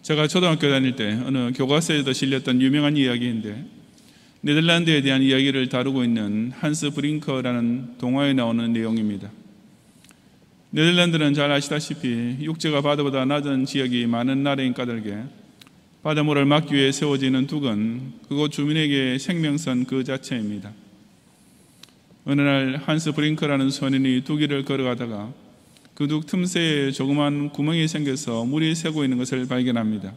제가 초등학교 다닐 때 어느 교과서에도 실렸던 유명한 이야기인데, 네덜란드에 대한 이야기를 다루고 있는 한스 브링커라는 동화에 나오는 내용입니다. 네덜란드는 잘 아시다시피 육지가 바다보다 낮은 지역이 많은 나라인 까닭에 바닷물을 막기 위해 세워지는 둑은 그곳 주민에게 생명선 그 자체입니다. 어느 날 한스 브링커라는 소년이 둑 위를 걸어가다가 그 둑 틈새에 조그만 구멍이 생겨서 물이 새고 있는 것을 발견합니다.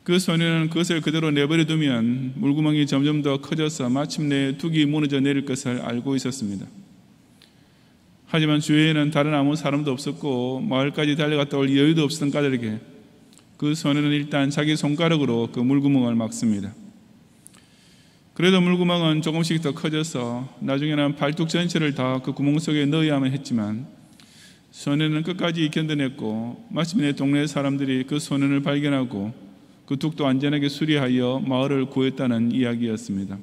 그 소년은 그것을 그대로 내버려 두면 물구멍이 점점 더 커져서 마침내 둑이 무너져 내릴 것을 알고 있었습니다. 하지만 주위에는 다른 아무 사람도 없었고 마을까지 달려갔다 올 여유도 없었던 까닭에 그 소년은 일단 자기 손가락으로 그 물구멍을 막습니다. 그래도 물구멍은 조금씩 더 커져서 나중에는 발톱 전체를 다 그 구멍 속에 넣어야만 했지만 소년은 끝까지 견뎌냈고 마침내 동네 사람들이 그 소년을 발견하고 그 둑도 안전하게 수리하여 마을을 구했다는 이야기였습니다.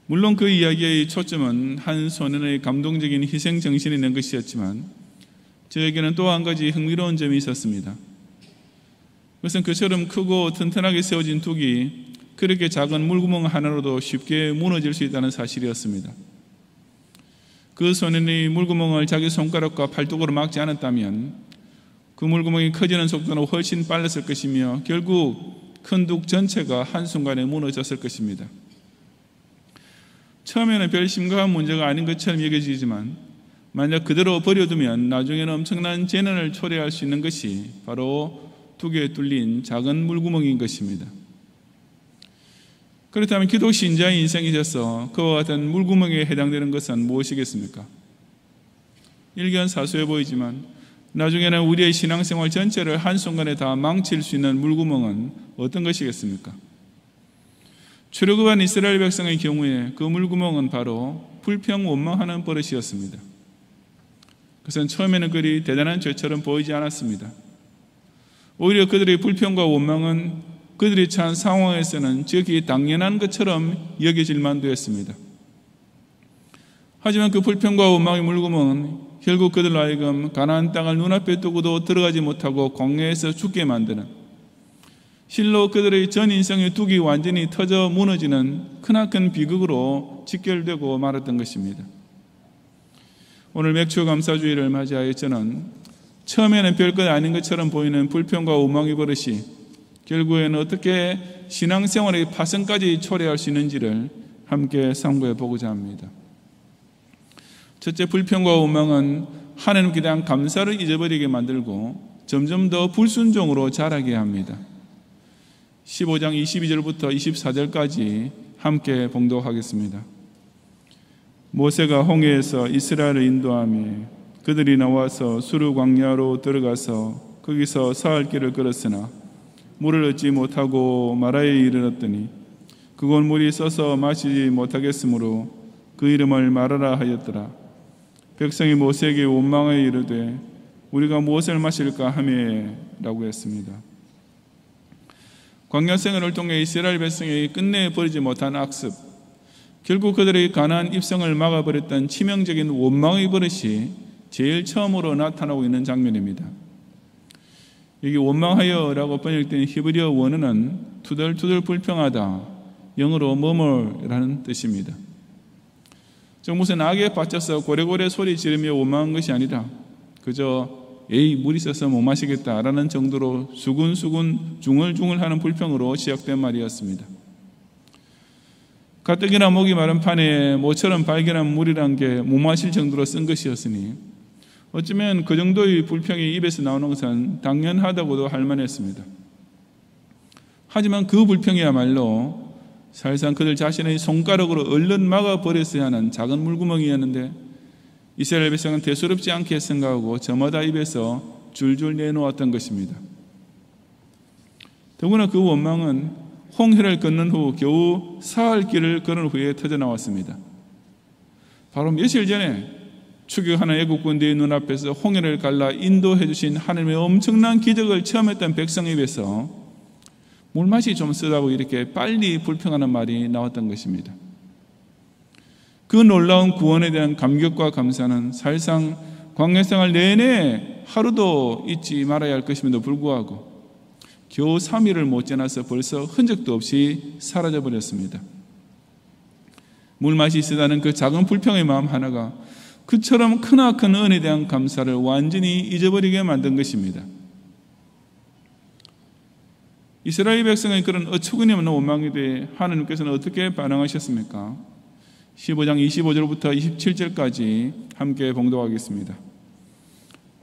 물론 그 이야기의 초점은 한 소년의 감동적인 희생 정신이 있는 것이었지만 저에게는 또 한 가지 흥미로운 점이 있었습니다. 그것은 그처럼 크고 튼튼하게 세워진 둑이 그렇게 작은 물구멍 하나로도 쉽게 무너질 수 있다는 사실이었습니다. 그 소년이 물구멍을 자기 손가락과 팔뚝으로 막지 않았다면 그 물구멍이 커지는 속도는 훨씬 빨랐을 것이며 결국 큰 둑 전체가 한순간에 무너졌을 것입니다. 처음에는 별 심각한 문제가 아닌 것처럼 여겨지지만 만약 그대로 버려두면 나중에는 엄청난 재난을 초래할 수 있는 것이 바로 둑에 뚫린 작은 물구멍인 것입니다. 그렇다면 기독 신자의 인생이셔서 그와 같은 물구멍에 해당되는 것은 무엇이겠습니까? 일견 사소해 보이지만 나중에는 우리의 신앙생활 전체를 한순간에 다 망칠 수 있는 물구멍은 어떤 것이겠습니까? 출애굽한 이스라엘 백성의 경우에 그 물구멍은 바로 불평 원망하는 버릇이었습니다. 그것은 처음에는 그리 대단한 죄처럼 보이지 않았습니다. 오히려 그들의 불평과 원망은 그들이 처한 상황에서는 지극히 당연한 것처럼 여겨질 만도 했습니다. 하지만 그 불평과 원망의 물구멍은 결국 그들로 하여금 가나안 땅을 눈앞에 두고도 들어가지 못하고 광야에서 죽게 만드는, 실로 그들의 전 인생의 둑이 완전히 터져 무너지는 크나큰 비극으로 직결되고 말았던 것입니다. 오늘 맥주감사주의를 맞이하여 저는 처음에는 별것 아닌 것처럼 보이는 불평과 원망의 버릇이 결국에는 어떻게 신앙생활의 파선까지 초래할 수 있는지를 함께 상고해 보고자 합니다. 첫째, 불평과 원망은 하나님께 대한 감사를 잊어버리게 만들고 점점 더 불순종으로 자라게 합니다. 15장 22절부터 24절까지 함께 봉독하겠습니다. 모세가 홍해에서 이스라엘을 인도하며 그들이 나와서 수르 광야로 들어가서 거기서 사흘 길을 걸었으나 물을 얻지 못하고 마라에 이르렀더니 그곳 물이 써서 마시지 못하겠으므로 그 이름을 마라라 하였더라. 백성이 모세에게 원망하여 이르되 우리가 무엇을 마실까 하며 라고 했습니다. 광야 생활을 통해 이스라엘 백성이 끝내 버리지 못한 악습, 결국 그들의 가나안 입성을 막아버렸던 치명적인 원망의 버릇이 제일 처음으로 나타나고 있는 장면입니다. 여기 원망하여라고 번역된 히브리어 원어는 투덜투덜 불평하다, 영어로 murmur라는 뜻입니다. 즉 무슨 악에 빠져서 고래고래 소리 지르며 원망한 것이 아니라 그저 에이 물이 있어서 못 마시겠다라는 정도로 수군수군 중얼중얼하는 불평으로 시작된 말이었습니다. 가뜩이나 목이 마른 판에 모처럼 발견한 물이란 게 못 마실 정도로 쓴 것이었으니 어쩌면 그 정도의 불평이 입에서 나오는 것은 당연하다고도 할 만했습니다. 하지만 그 불평이야말로 사실상 그들 자신의 손가락으로 얼른 막아버렸어야 하는 작은 물구멍이었는데 이스라엘 백성은 대수롭지 않게 생각하고 저마다 입에서 줄줄 내놓았던 것입니다. 더구나 그 원망은 홍해를 건넌 후 겨우 사흘 길을 걸은 후에 터져나왔습니다. 바로 며칠 전에 추격하는 애국 군대의 눈앞에서 홍해를 갈라 인도해 주신 하나님의 엄청난 기적을 체험했던 백성에 비해서 물맛이 좀 쓰다고 이렇게 빨리 불평하는 말이 나왔던 것입니다. 그 놀라운 구원에 대한 감격과 감사는 사실상 광야 생활 내내 하루도 잊지 말아야 할 것임에도 불구하고 겨우 3일을 못 지나서 벌써 흔적도 없이 사라져 버렸습니다. 물맛이 있으다는 그 작은 불평의 마음 하나가 그처럼 크나큰 은혜에 대한 감사를 완전히 잊어버리게 만든 것입니다. 이스라엘 백성의 그런 어처구니 없는 원망에 대해 하나님께서는 어떻게 반응하셨습니까? 15장 25절부터 27절까지 함께 봉독하겠습니다.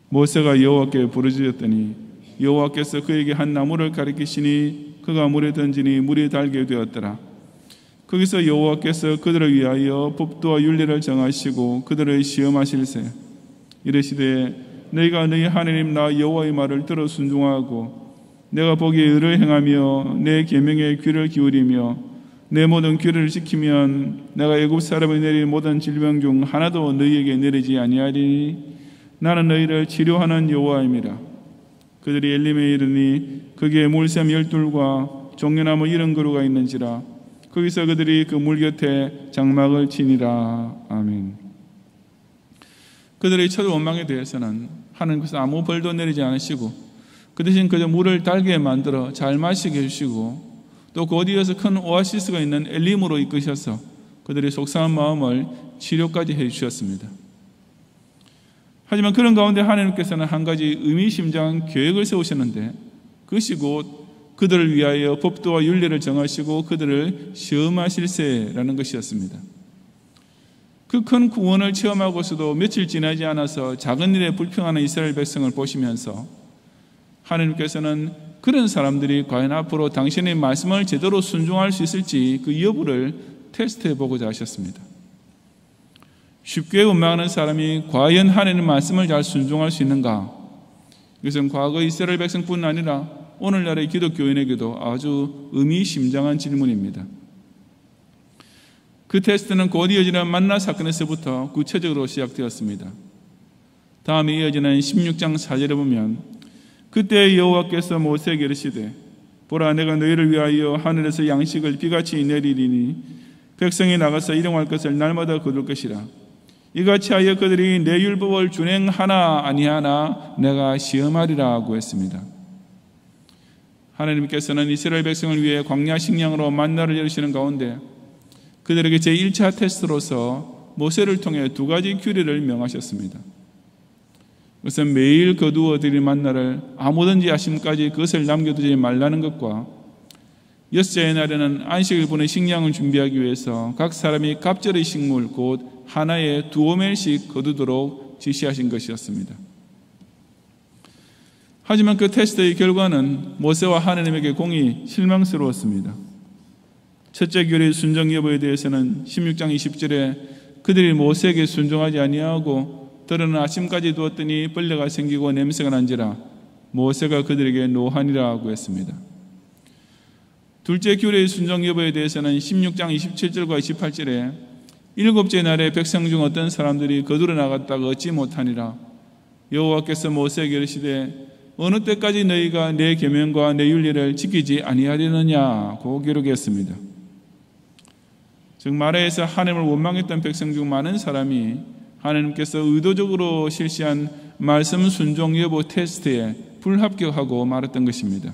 모세가 여호와께 부르짖었더니 여호와께서 그에게 한 나무를 가리키시니 그가 물에 던지니 물이 달게 되었더라. 거기서 여호와께서 그들을 위하여 법도와 율례를 정하시고 그들을 시험하실세 이르시되 너희가 너희 하나님 나 여호와의 말을 들어 순종하고 내가 보기에 의를 행하며 내 계명에 귀를 기울이며 내 모든 규례를 지키면 내가 애굽 사람을 내릴 모든 질병 중 하나도 너희에게 내리지 아니하리니 나는 너희를 치료하는 여호와임이라. 그들이 엘림에 이르니 거기에 물샘 12과 종려나무 70그루가 있는지라. 거기서 그들이 그 물 곁에 장막을 치니라. 아멘. 그들의 첫 원망에 대해서는 하나님께서 아무 벌도 내리지 않으시고 그 대신 그저 물을 달게 만들어 잘 마시게 해주시고 또 그 어디에서 큰 오아시스가 있는 엘림으로 이끄셔서 그들의 속상한 마음을 치료까지 해주셨습니다. 하지만 그런 가운데 하나님께서는 한 가지 의미심장한 계획을 세우셨는데 그것이 곧 그들을 위하여 법도와 율례를 정하시고 그들을 시험하실세라는 것이었습니다. 그 큰 구원을 체험하고서도 며칠 지나지 않아서 작은 일에 불평하는 이스라엘 백성을 보시면서 하나님께서는 그런 사람들이 과연 앞으로 당신의 말씀을 제대로 순종할 수 있을지 그 여부를 테스트해 보고자 하셨습니다. 쉽게 원망하는 사람이 과연 하나님의 말씀을 잘 순종할 수 있는가? 이것은 과거 이스라엘 백성뿐 아니라 오늘날의 기독교인에게도 아주 의미심장한 질문입니다. 그 테스트는 곧 이어지는 만나 사건에서부터 구체적으로 시작되었습니다. 다음에 이어지는 16장 4절에 보면 그때 여호와께서 모세에게 이르시되 보라 내가 너희를 위하여 하늘에서 양식을 비같이 내리리니 백성이 나가서 일용할 것을 날마다 거둘 것이라. 이같이 하여 그들이 내 율법을 준행하나 아니하나 내가 시험하리라고 했습니다. 하나님께서는 이스라엘 백성을 위해 광야 식량으로 만나를 열으시는 가운데 그들에게 제1차 테스트로서 모세를 통해 두 가지 규례를 명하셨습니다. 그것은 매일 거두어 드릴 만나를 아무든지 아침까지 그것을 남겨두지 말라는 것과 여섯째의 날에는 안식일 분의 식량을 준비하기 위해서 각 사람이 갑절의 식물 곧 하나에 2오멜씩 거두도록 지시하신 것이었습니다. 하지만 그 테스트의 결과는 모세와 하나님에게 공히 실망스러웠습니다. 첫째 규례의 순종 여부에 대해서는 16장 20절에 그들이 모세에게 순종하지 아니하고 들은 아침까지 두었더니 벌레가 생기고 냄새가 난지라 모세가 그들에게 노하니라고 했습니다. 둘째 규례의 순종 여부에 대해서는 16장 27절과 28절에 일곱째 날에 백성 중 어떤 사람들이 거두러 나갔다가 얻지 못하니라. 여호와께서 모세에게 이르시되 어느 때까지 너희가 내 계명과 내 율례를 지키지 아니하려느냐고 기록했습니다. 즉 말하여서 하나님을 원망했던 백성 중 많은 사람이 하나님께서 의도적으로 실시한 말씀 순종 여부 테스트에 불합격하고 말았던 것입니다.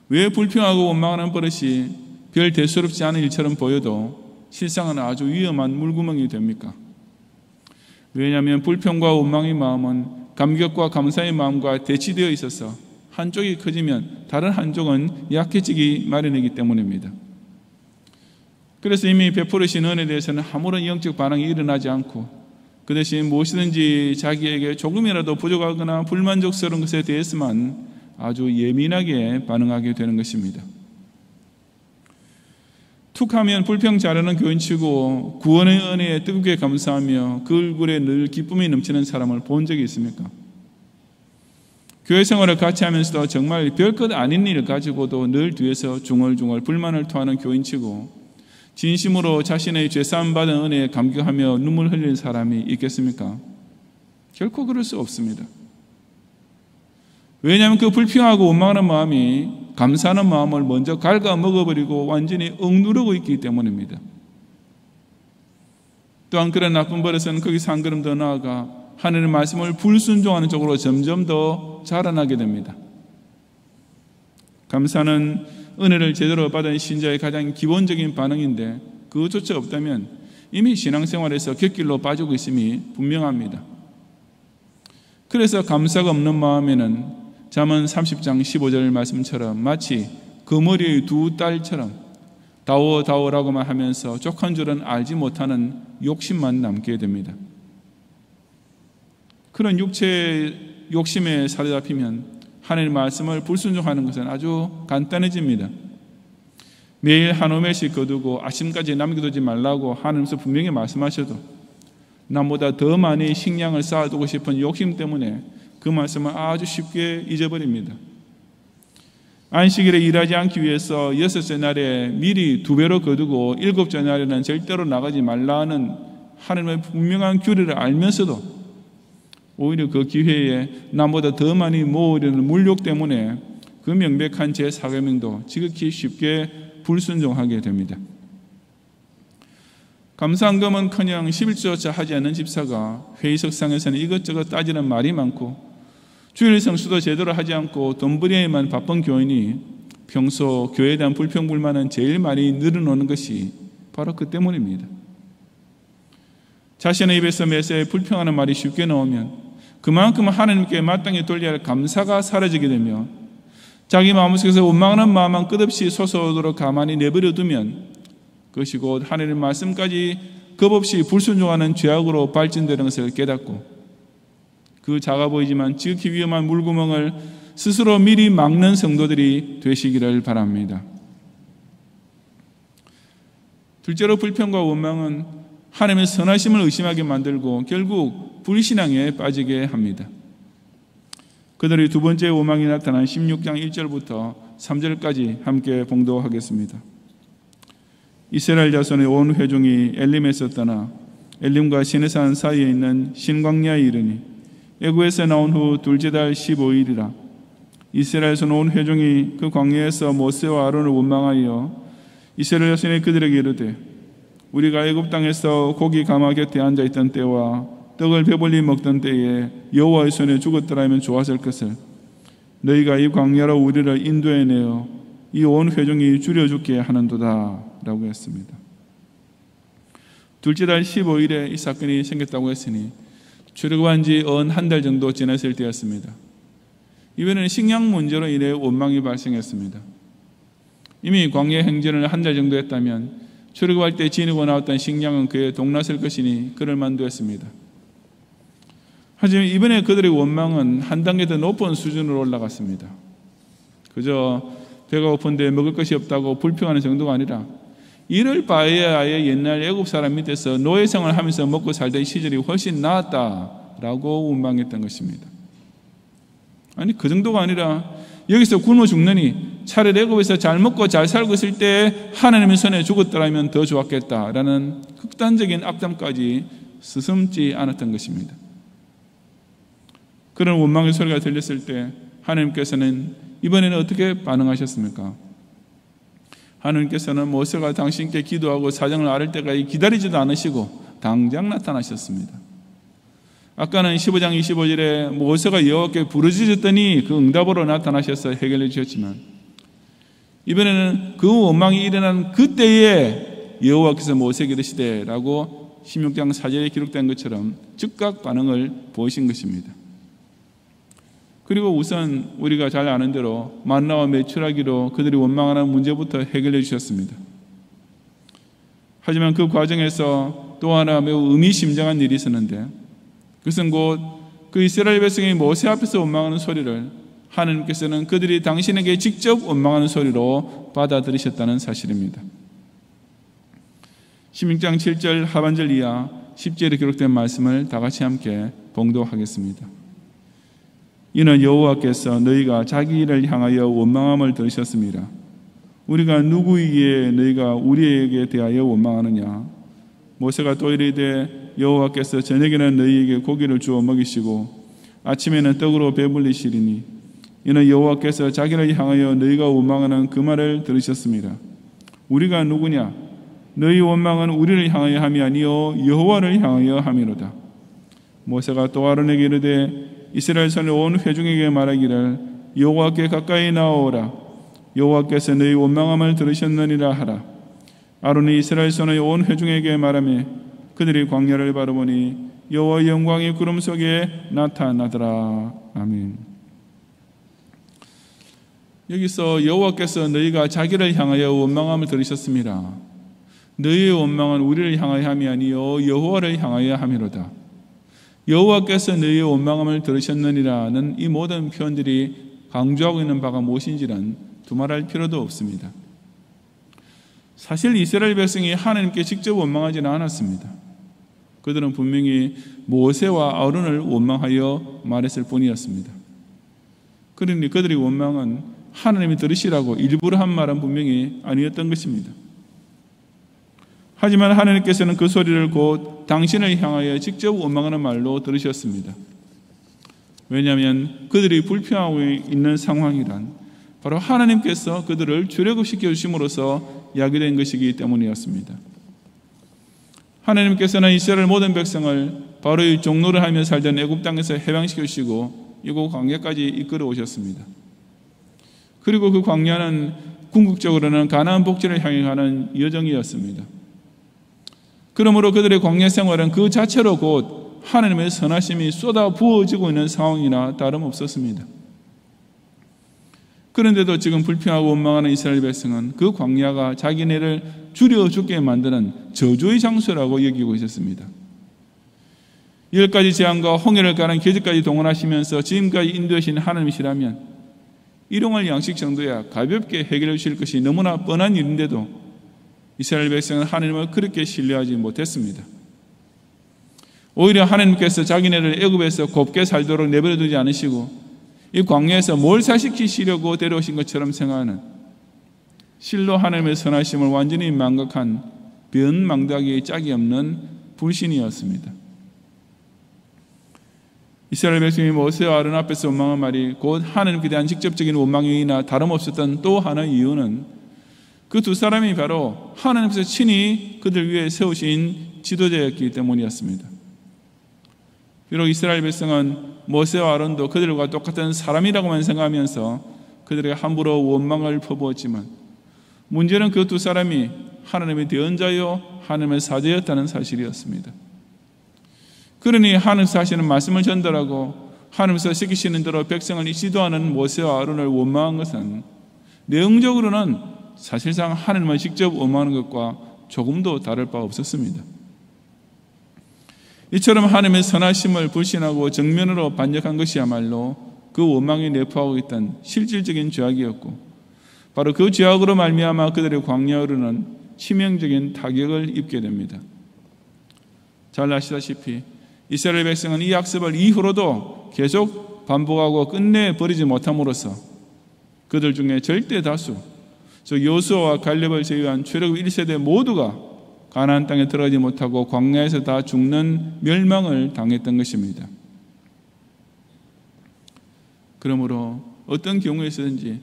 왜 불평하고 원망하는 버릇이 별 대수롭지 않은 일처럼 보여도 실상은 아주 위험한 물구멍이 됩니까? 왜냐하면 불평과 원망의 마음은 감격과 감사의 마음과 대치되어 있어서 한쪽이 커지면 다른 한쪽은 약해지기 마련이기 때문입니다. 그래서 이미 베풀으신 은혜에 대해서는 아무런 영적 반응이 일어나지 않고 그 대신 무엇이든지 자기에게 조금이라도 부족하거나 불만족스러운 것에 대해서만 아주 예민하게 반응하게 되는 것입니다. 툭하면 불평 잘하는 교인치고 구원의 은혜에 뜨겁게 감사하며 그 얼굴에 늘 기쁨이 넘치는 사람을 본 적이 있습니까? 교회 생활을 같이 하면서도 정말 별것 아닌 일을 가지고도 늘 뒤에서 중얼중얼 불만을 토하는 교인치고 진심으로 자신의 죄사함 받은 은혜에 감격하며 눈물 흘리는 사람이 있겠습니까? 결코 그럴 수 없습니다. 왜냐하면 그 불평하고 원망하는 마음이 감사하는 마음을 먼저 갉아 먹어버리고 완전히 억누르고 있기 때문입니다. 또한 그런 나쁜 버릇은 거기서 한 걸음 더 나아가 하나님의 말씀을 불순종하는 쪽으로 점점 더 자라나게 됩니다. 감사는 은혜를 제대로 받은 신자의 가장 기본적인 반응인데 그것조차 없다면 이미 신앙생활에서 곁길로 빠지고 있음이 분명합니다. 그래서 감사가 없는 마음에는 잠언 30장 15절 말씀처럼 마치 거머리의 두 딸처럼 다오라고만 하면서 족한 줄은 알지 못하는 욕심만 남게 됩니다. 그런 육체의 욕심에 사로잡히면 하나님의 말씀을 불순종하는 것은 아주 간단해집니다. 매일 한 오멜씩 거두고 아침까지 남겨두지 말라고 하나님께서 분명히 말씀하셔도 남보다 더 많이 식량을 쌓아두고 싶은 욕심 때문에 그 말씀을 아주 쉽게 잊어버립니다. 안식일에 일하지 않기 위해서 6째 날에 미리 2배로 거두고 7째 날에는 절대로 나가지 말라는 하나님의 분명한 규례를 알면서도 오히려 그 기회에 남보다 더 많이 모으려는 물욕 때문에 그 명백한 제 사계명도 지극히 쉽게 불순종하게 됩니다. 감사한금은커녕 11조차 하지 않는 집사가 회의석상에서는 이것저것 따지는 말이 많고 주일 성수도 제대로 하지 않고 돈벌이에만 바쁜 교인이 평소 교회에 대한 불평불만은 제일 많이 늘어놓는 것이 바로 그 때문입니다. 자신의 입에서 매사에 불평하는 말이 쉽게 나오면 그만큼 하나님께 마땅히 돌려야 할 감사가 사라지게 되며 자기 마음속에서 원망하는 마음만 끝없이 솟아오도록 가만히 내버려 두면 그것이 곧 하나님의 말씀까지 겁없이 불순종하는 죄악으로 발전되는 것을 깨닫고 그 작아 보이지만 지극히 위험한 물구멍을 스스로 미리 막는 성도들이 되시기를 바랍니다. 둘째로 불평과 원망은 하나님의 선하심을 의심하게 만들고 결국 불신앙에 빠지게 합니다. 그들의 두 번째 원망이 나타난 16장 1절부터 3절까지 함께 봉독하겠습니다. 이스라엘 자손의 온 회중이 엘림에서 떠나 엘림과 시내산 사이에 있는 신광야에 이르니 애굽에서 나온 후 둘째 달 15일이라 이스라엘 자손 온 회중이 그 광야에서 모세와 아론을 원망하여 이스라엘 자손이 그들에게 이르되 우리가 애굽 땅에서 고기 가마 곁에 앉아있던 때와 떡을 배불리 먹던 때에 여호와의 손에 죽었더라 하면 좋았을 것을 너희가 이 광야로 우리를 인도해내어 이 온 회중이 줄여 죽게 하는도다 라고 했습니다. 둘째 달 15일에 이 사건이 생겼다고 했으니 출애굽한 지 한 달 정도 지났을 때였습니다. 이번에는 식량 문제로 인해 원망이 발생했습니다. 이미 광야 행진을 한 달 정도 했다면 출애굽할 때 지니고 나왔던 식량은 그에 동났을 것이니 그럴 만도 했습니다. 하지만 이번에 그들의 원망은 한 단계 더 높은 수준으로 올라갔습니다. 그저 배가 고픈데 먹을 것이 없다고 불평하는 정도가 아니라 이럴 바에 아예 옛날 애굽 사람 밑에서 노예생활을 하면서 먹고 살던 시절이 훨씬 나았다라고 원망했던 것입니다. 아니 그 정도가 아니라 여기서 굶어 죽느니 차라리 애굽에서 잘 먹고 잘 살고 있을 때 하나님의 손에 죽었더라면 더 좋았겠다라는 극단적인 악담까지 스슴지 않았던 것입니다. 그런 원망의 소리가 들렸을 때 하나님께서는 이번에는 어떻게 반응하셨습니까? 하나님께서는 모세가 당신께 기도하고 사정을 앓을 때까지 기다리지도 않으시고 당장 나타나셨습니다. 아까는 15장 25절에 모세가 여호와께 부르짖었더니 그 응답으로 나타나셔서 해결해 주셨지만 이번에는 그 원망이 일어난 그때에 여호와께서 모세에게 이르시되라고 16장 4절에 기록된 것처럼 즉각 반응을 보이신 것입니다. 그리고 우선 우리가 잘 아는 대로 만나와 메추라기로 그들이 원망하는 문제부터 해결해 주셨습니다. 하지만 그 과정에서 또 하나 매우 의미심장한 일이 있었는데 그것은 곧 그 이스라엘 백성이 모세 앞에서 원망하는 소리를 하나님께서는 그들이 당신에게 직접 원망하는 소리로 받아들이셨다는 사실입니다. 16장 7절 하반절 이하 10절에 기록된 말씀을 다 같이 함께 봉독하겠습니다. 이는 여호와께서 너희가 자기 일을 향하여 원망함을 들으셨습니다. 우리가 누구이기에 너희가 우리에게 대하여 원망하느냐? 모세가 또 이르되 여호와께서 저녁에는 너희에게 고기를 주어 먹이시고 아침에는 떡으로 배불리시리니 이는 여호와께서 자기를 향하여 너희가 원망하는 그 말을 들으셨습니다. 우리가 누구냐? 너희 원망은 우리를 향하여 함이 아니요 여호와를 향하여 함이로다. 모세가 또 아론에게 이르되 이스라엘 손의 온 회중에게 말하기를 여호와께 가까이 나오라. 여호와께서 너희 원망함을 들으셨느니라 하라. 아론이 이스라엘 손의 온 회중에게 말하며 그들이 광야를 바라보니 여호와의 영광이 구름 속에 나타나더라. 아멘. 여기서 여호와께서 너희가 자기를 향하여 원망함을 들으셨습니다. 너희의 원망은 우리를 향하여 함이 아니요 여호와를 향하여 함이로다. 여호와께서 너희의 원망함을 들으셨느니라는 이 모든 표현들이 강조하고 있는 바가 무엇인지는 두말할 필요도 없습니다. 사실 이스라엘 백성이 하나님께 직접 원망하지는 않았습니다. 그들은 분명히 모세와 아론을 원망하여 말했을 뿐이었습니다. 그러니 그들의 원망은 하나님이 들으시라고 일부러 한 말은 분명히 아니었던 것입니다. 하지만 하나님께서는 그 소리를 곧 당신을 향하여 직접 원망하는 말로 들으셨습니다. 왜냐하면 그들이 불평하고 있는 상황이란 바로 하나님께서 그들을 출애굽시켜 주심으로써 야기된 것이기 때문이었습니다. 하나님께서는 이스라엘 모든 백성을 바로의 종노를 하며 살던 애굽 땅에서 해방시켜 주시고 이곳 광야까지 이끌어 오셨습니다. 그리고 그 광야는 궁극적으로는 가나안 복지를 향해 가는 여정이었습니다. 그러므로 그들의 광야 생활은 그 자체로 곧 하나님의 선하심이 쏟아 부어지고 있는 상황이나 다름없었습니다. 그런데도 지금 불평하고 원망하는 이스라엘 백성은 그 광야가 자기네를 줄여 죽게 만드는 저주의 장소라고 여기고 있었습니다. 10가지 재앙과 홍해를 가는 계집까지 동원하시면서 지금까지 인도하신 하나님이시라면 일용할 양식 정도야 가볍게 해결해 주실 것이 너무나 뻔한 일인데도 이스라엘 백성은 하나님을 그렇게 신뢰하지 못했습니다. 오히려 하나님께서 자기네를 애굽에서 곱게 살도록 내버려 두지 않으시고 이 광야에서 뭘 살시키시려고 데려오신 것처럼 생각하는 실로 하나님의 선하심을 완전히 망각한 변망다기의 짝이 없는 불신이었습니다. 이스라엘 백성이 모세와 아론 앞에서 원망한 말이 곧 하나님께 대한 직접적인 원망이나 다름없었던 또 하나의 이유는 그 두 사람이 바로 하나님께서 친히 그들 위해 세우신 지도자였기 때문이었습니다. 비록 이스라엘 백성은 모세와 아론도 그들과 똑같은 사람이라고만 생각하면서 그들에게 함부로 원망을 퍼부었지만 문제는 그 두 사람이 하나님의 대언자요 하나님의 사자였다는 사실이었습니다. 그러니 하나님께서 하시는 말씀을 전달하고 하나님께서 시키시는 대로 백성을 지도하는 모세와 아론을 원망한 것은 내용적으로는 사실상 하나님을 직접 원망하는 것과 조금도 다를 바 없었습니다. 이처럼 하나님의 선하심을 불신하고 정면으로 반역한 것이야말로 그 원망이 내포하고 있던 실질적인 죄악이었고 바로 그 죄악으로 말미암아 그들의 광야로는 치명적인 타격을 입게 됩니다. 잘 아시다시피 이스라엘 백성은 이 학습을 이후로도 계속 반복하고 끝내 버리지 못함으로써 그들 중에 절대 다수 즉 여호수아와 갈렙을 제외한 출애굽 1세대 모두가 가나안 땅에 들어가지 못하고 광야에서 다 죽는 멸망을 당했던 것입니다. 그러므로 어떤 경우에서든지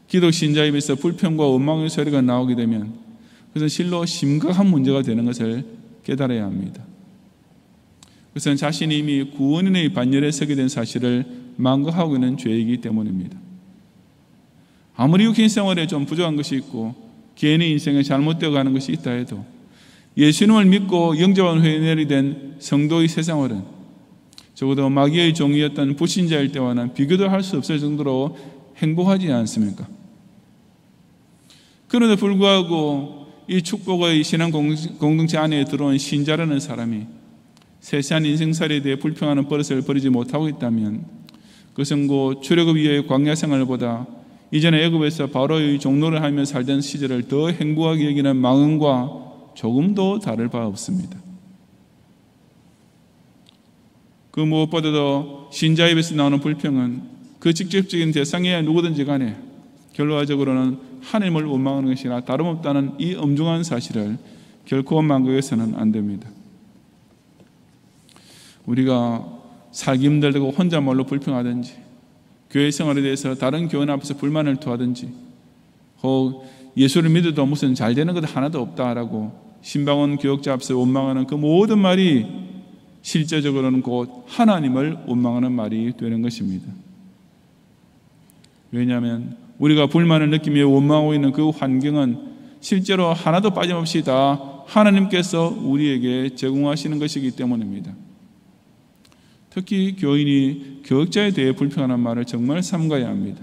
기독 신자 입에서 불평과 원망의 소리가 나오게 되면 그것은 실로 심각한 문제가 되는 것을 깨달아야 합니다. 그것은 자신이 이미 구원인의 반열에 서게 된 사실을 망각하고 있는 죄이기 때문입니다. 아무리 육신 생활에 좀 부족한 것이 있고 개인의 인생에 잘못되어 가는 것이 있다 해도 예수님을 믿고 영접한 후에 내리된 성도의 새 생활은 적어도 마귀의 종이었던 불신자일 때와는 비교도 할 수 없을 정도로 행복하지 않습니까? 그런데 불구하고 이 축복의 신앙 공동체 안에 들어온 신자라는 사람이 세세한 인생살이에 대해 불평하는 버릇을 버리지 못하고 있다면 그것은 곧 출애굽 이후의 광야 생활보다 이전에 애굽에서 바로의 종노를 하며 살던 시절을 더 행복하게 여기는 망언과 조금도 다를 바 없습니다. 그 무엇보다도 신자 입에서 나오는 불평은 그 직접적인 대상이야 누구든지 간에 결과적으로는 하나님을 원망하는 것이나 다름없다는 이 엄중한 사실을 결코 망각해서는 안 됩니다. 우리가 살기 힘들다고 혼잣말로 불평하든지 교회 생활에 대해서 다른 교원 앞에서 불만을 토하든지 혹 예수를 믿어도 무슨 잘 되는 것 하나도 없다라고 신방원 교역자 앞에서 원망하는 그 모든 말이 실제적으로는 곧 하나님을 원망하는 말이 되는 것입니다. 왜냐하면 우리가 불만을 느끼며 원망하고 있는 그 환경은 실제로 하나도 빠짐없이 다 하나님께서 우리에게 제공하시는 것이기 때문입니다. 특히 교인이 교역자에 대해 불평하는 말을 정말 삼가야 합니다.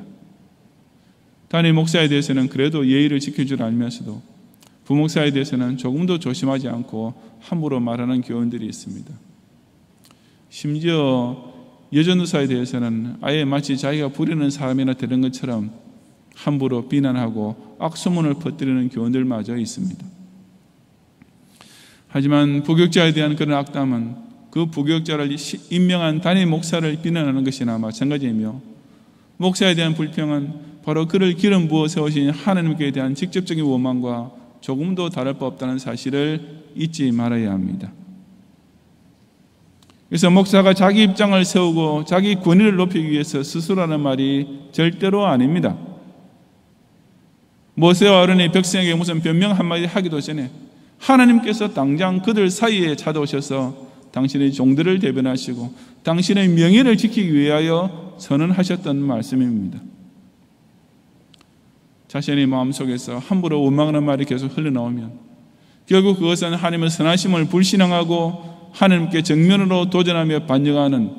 담임 목사에 대해서는 그래도 예의를 지킬 줄 알면서도 부목사에 대해서는 조금도 조심하지 않고 함부로 말하는 교인들이 있습니다. 심지어 여전도사에 대해서는 아예 마치 자기가 부리는 사람이나 되는 것처럼 함부로 비난하고 악소문을 퍼뜨리는 교인들마저 있습니다. 하지만 부교역자에 대한 그런 악담은 그 부교역자를 임명한 담임 목사를 비난하는 것이나 마찬가지이며, 목사에 대한 불평은 바로 그를 기름 부어 세우신 하나님께 대한 직접적인 원망과 조금도 다를 바 없다는 사실을 잊지 말아야 합니다. 그래서 목사가 자기 입장을 세우고 자기 권위를 높이기 위해서 스스로 하는 말이 절대로 아닙니다. 모세와 아론이 백성에게 무슨 변명 한마디 하기도 전에 하나님께서 당장 그들 사이에 찾아오셔서 당신의 종들을 대변하시고 당신의 명예를 지키기 위하여 선언하셨던 말씀입니다. 자신의 마음속에서 함부로 원망하는 말이 계속 흘러나오면 결국 그것은 하나님의 선하심을 불신앙하고 하나님께 정면으로 도전하며 반역하는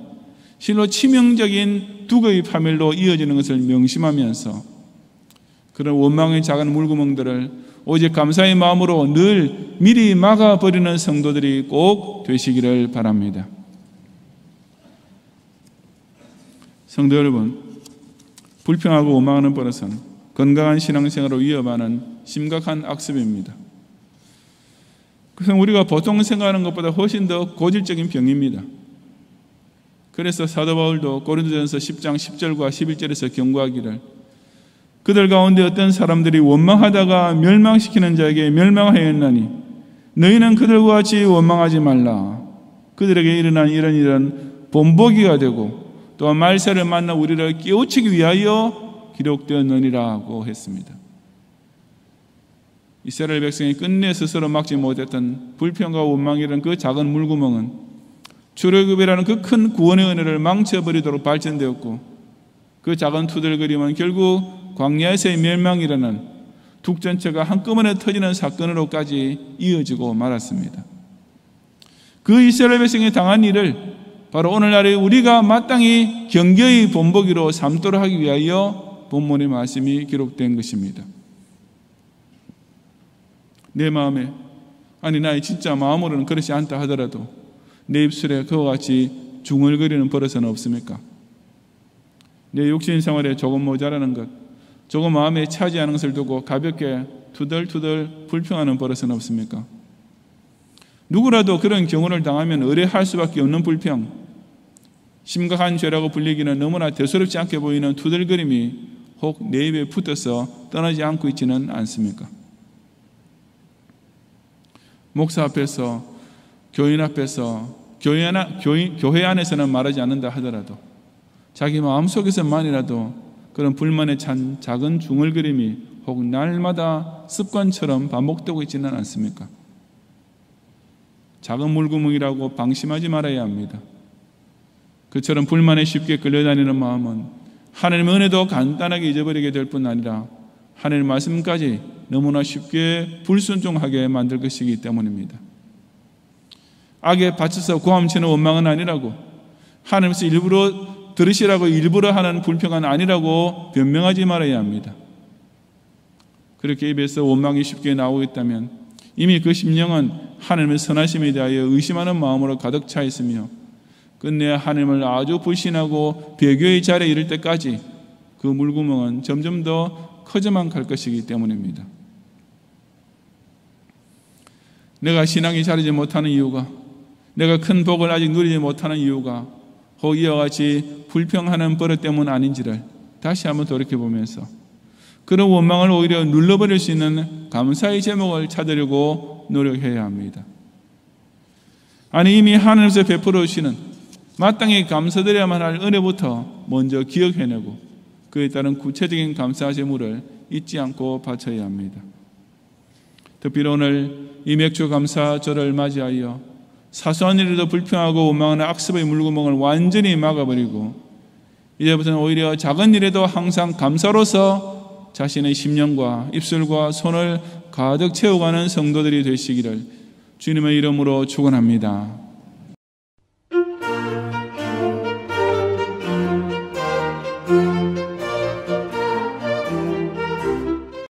실로 치명적인 두거의 파멸로 이어지는 것을 명심하면서 그런 원망의 작은 물구멍들을 오직 감사의 마음으로 늘 미리 막아버리는 성도들이 꼭 되시기를 바랍니다. 성도 여러분, 불평하고 원망하는 버릇은 건강한 신앙생활을 위협하는 심각한 악습입니다. 그래서 우리가 보통 생각하는 것보다 훨씬 더 고질적인 병입니다. 그래서 사도 바울도 고린도전서 10장 10절과 11절에서 경고하기를, 그들 가운데 어떤 사람들이 원망하다가 멸망시키는 자에게 멸망하였나니 너희는 그들과 같이 원망하지 말라. 그들에게 일어난 이런 일은 본보기가 되고 또 말세를 만나 우리를 깨우치기 위하여 기록되었느니라고 했습니다. 이스라엘 백성이 끝내 스스로 막지 못했던 불평과 원망이라는 그 작은 물구멍은 출애굽이라는 그 큰 구원의 은혜를 망쳐버리도록 발전되었고, 그 작은 투덜거림은 결국 광야에서의 멸망이라는 북 전체가 한꺼번에 터지는 사건으로까지 이어지고 말았습니다. 그 이스라엘 백성이 당한 일을 바로 오늘날에 우리가 마땅히 경계의 본보기로 삼도록 하기 위하여 본문의 말씀이 기록된 것입니다. 내 마음에, 아니 나의 진짜 마음으로는 그렇지 않다 하더라도 내 입술에 그와 같이 중얼거리는 버릇은 없습니까? 내 육신 생활에 조금 모자라는 것, 조금 마음에 차지 않은 것을 두고 가볍게 투덜투덜 불평하는 버릇은 없습니까? 누구라도 그런 경우를 당하면 의뢰할 수밖에 없는 불평, 심각한 죄라고 불리기는 너무나 대수롭지 않게 보이는 투덜거림이 혹 내 입에 붙어서 떠나지 않고 있지는 않습니까? 목사 앞에서, 교인 앞에서, 교회 안에서는 말하지 않는다 하더라도 자기 마음속에서만이라도 그런 불만에 찬 작은 중얼거림이 혹 날마다 습관처럼 반복되고 있지는 않습니까? 작은 물구멍이라고 방심하지 말아야 합니다. 그처럼 불만에 쉽게 끌려다니는 마음은 하나님의 은혜도 간단하게 잊어버리게 될 뿐 아니라 하나님의 말씀까지 너무나 쉽게 불순종하게 만들 것이기 때문입니다. 악에 받쳐서 고함치는 원망은 아니라고, 하나님께서 일부러 들으시라고 일부러 하는 불평은 아니라고 변명하지 말아야 합니다. 그렇게 입에서 원망이 쉽게 나오고 있다면 이미 그 심령은 하나님의 선하심에 대하여 의심하는 마음으로 가득 차 있으며 끝내 하나님을 아주 불신하고 배교의 자리에 이를 때까지 그 물구멍은 점점 더 커져만 갈 것이기 때문입니다. 내가 신앙이 자라지 못하는 이유가, 내가 큰 복을 아직 누리지 못하는 이유가 혹 이와 같이 불평하는 버릇 때문 아닌지를 다시 한번 돌이켜보면서 그런 원망을 오히려 눌러버릴 수 있는 감사의 제목을 찾으려고 노력해야 합니다. 아니 이미 하나님께서 베풀어 주시는 마땅히 감사드려야만 할 은혜부터 먼저 기억해내고 그에 따른 구체적인 감사 제물을 잊지 않고 바쳐야 합니다. 특별히 오늘 이 맥주 감사절을 맞이하여 사소한 일에도 불평하고 원망하는 악습의 물구멍을 완전히 막아버리고 이제부터는 오히려 작은 일에도 항상 감사로서 자신의 심령과 입술과 손을 가득 채워가는 성도들이 되시기를 주님의 이름으로 축원합니다.